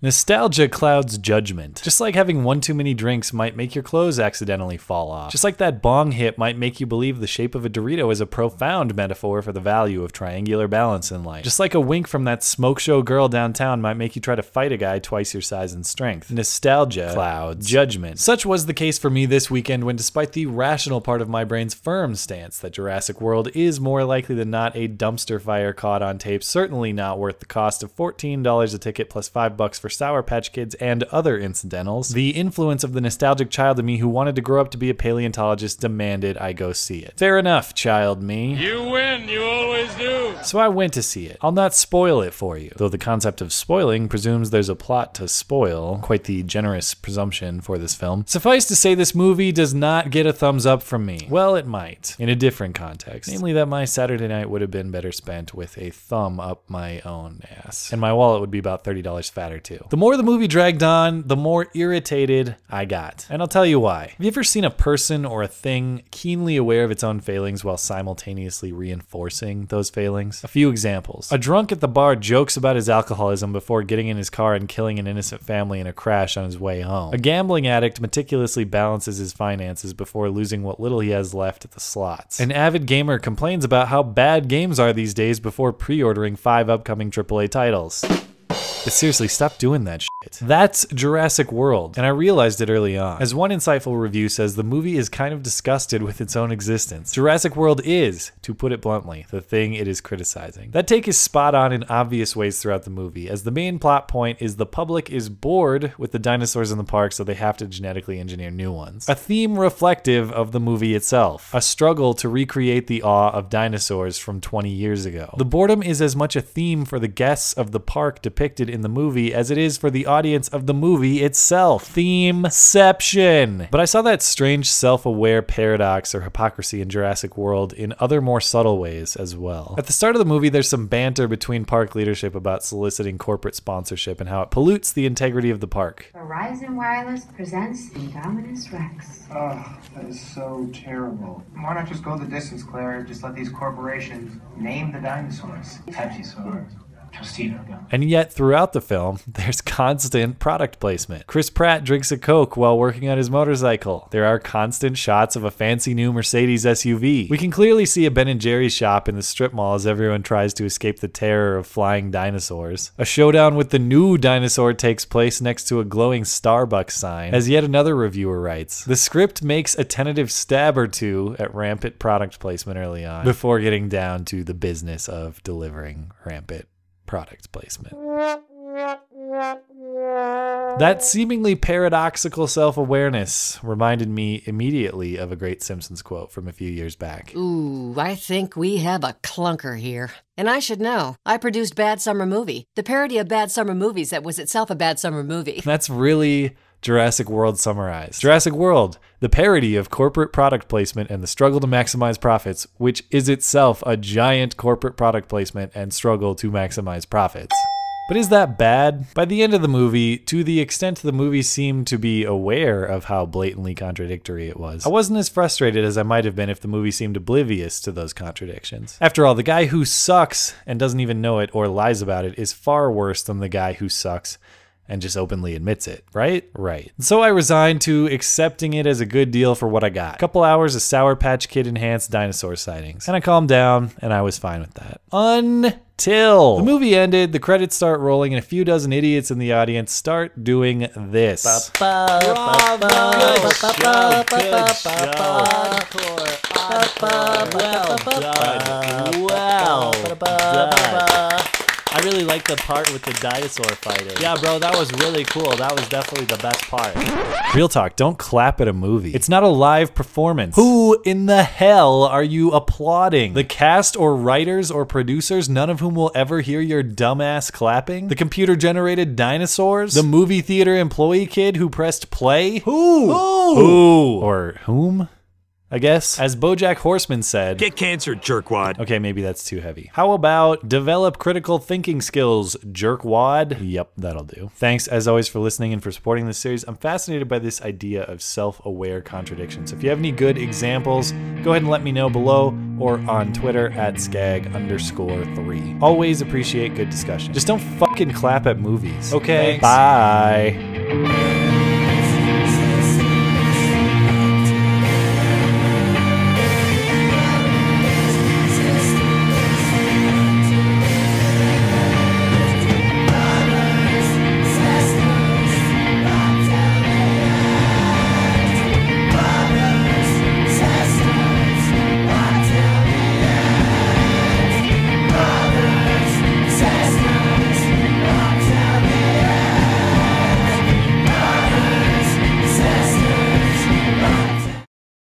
Nostalgia clouds judgment. Just like having one too many drinks might make your clothes accidentally fall off. Just like that bong hit might make you believe the shape of a Dorito is a profound metaphor for the value of triangular balance in life. Just like a wink from that smoke show girl downtown might make you try to fight a guy twice your size and strength. Nostalgia clouds judgment. Such was the case for me this weekend when, despite the rational part of my brain's firm stance that Jurassic World is more likely than not a dumpster fire caught on tape, certainly not worth the cost of $14 a ticket plus $5 for Sour Patch Kids and other incidentals, the influence of the nostalgic child in me who wanted to grow up to be a paleontologist demanded I go see it. Fair enough, child me. You win, you always do. So I went to see it. I'll not spoil it for you, though the concept of spoiling presumes there's a plot to spoil, quite the generous presumption for this film. Suffice to say, this movie does not get a thumbs up from me. Well, it might, in a different context, namely that my Saturday night would have been better spent with a thumb up my own ass, and my wallet would be about $30 fatter too. The more the movie dragged on, the more irritated I got. And I'll tell you why. Have you ever seen a person or a thing keenly aware of its own failings while simultaneously reinforcing those failings? A few examples. A drunk at the bar jokes about his alcoholism before getting in his car and killing an innocent family in a crash on his way home. A gambling addict meticulously balances his finances before losing what little he has left at the slots. An avid gamer complains about how bad games are these days before pre-ordering 5 upcoming AAA titles. But seriously, stop doing that shit. That's Jurassic World, and I realized it early on. As one insightful review says, the movie is kind of disgusted with its own existence. Jurassic World is, to put it bluntly, the thing it is criticizing. That take is spot on in obvious ways throughout the movie, as the main plot point is the public is bored with the dinosaurs in the park, so they have to genetically engineer new ones. A theme reflective of the movie itself. A struggle to recreate the awe of dinosaurs from 20 years ago. The boredom is as much a theme for the guests of the park depicted in the movie as it is for the audience of the movie itself. Themeception. But I saw that strange self-aware paradox or hypocrisy in Jurassic World in other more subtle ways as well. At the start of the movie, there's some banter between park leadership about soliciting corporate sponsorship and how it pollutes the integrity of the park. Verizon Wireless presents Indominus Rex. Oh, that is so terrible. Why not just go the distance, Claire? Just let these corporations name the dinosaurs. Pepsi-Saurs. And yet, throughout the film, there's constant product placement. Chris Pratt drinks a Coke while working on his motorcycle. There are constant shots of a fancy new Mercedes SUV. We can clearly see a Ben & Jerry's shop in the strip mall as everyone tries to escape the terror of flying dinosaurs. A showdown with the new dinosaur takes place next to a glowing Starbucks sign. As yet another reviewer writes, the script makes a tentative stab or two at rampant product placement early on, before getting down to the business of delivering rampant product placement. That seemingly paradoxical self-awareness reminded me immediately of a great Simpsons quote from a few years back. Ooh, I think we have a clunker here. And I should know. I produced Bad Summer Movie, the parody of bad summer movies that was itself a bad summer movie. That's really Jurassic World summarized. Jurassic World, the parody of corporate product placement and the struggle to maximize profits, which is itself a giant corporate product placement and struggle to maximize profits. But is that bad? By the end of the movie, to the extent the movie seemed to be aware of how blatantly contradictory it was, I wasn't as frustrated as I might have been if the movie seemed oblivious to those contradictions. After all, the guy who sucks and doesn't even know it or lies about it is far worse than the guy who sucks and just openly admits it, right? Right. So I resigned to accepting it as a good deal for what I got. A couple hours of Sour Patch Kid enhanced dinosaur sightings. And I calmed down, and I was fine with that. Until the movie ended, the credits start rolling, and a few dozen idiots in the audience start doing this. Bravo! Good show, good show. Well done. I really like the part with the dinosaur fighter. Yeah, bro, that was really cool. That was definitely the best part. Real talk, don't clap at a movie. It's not a live performance. Who in the hell are you applauding? The cast or writers or producers, none of whom will ever hear your dumbass clapping? The computer-generated dinosaurs? The movie theater employee kid who pressed play? Who? Who? Or whom? I guess. As BoJack Horseman said, get cancer, jerkwad. Okay, maybe that's too heavy. How about develop critical thinking skills, jerkwad? Yep, that'll do. Thanks as always for listening and for supporting this series. I'm fascinated by this idea of self-aware contradictions. If you have any good examples, go ahead and let me know below or on Twitter at skag_3. Always appreciate good discussion. Just don't fucking clap at movies. Okay, Thanks. bye.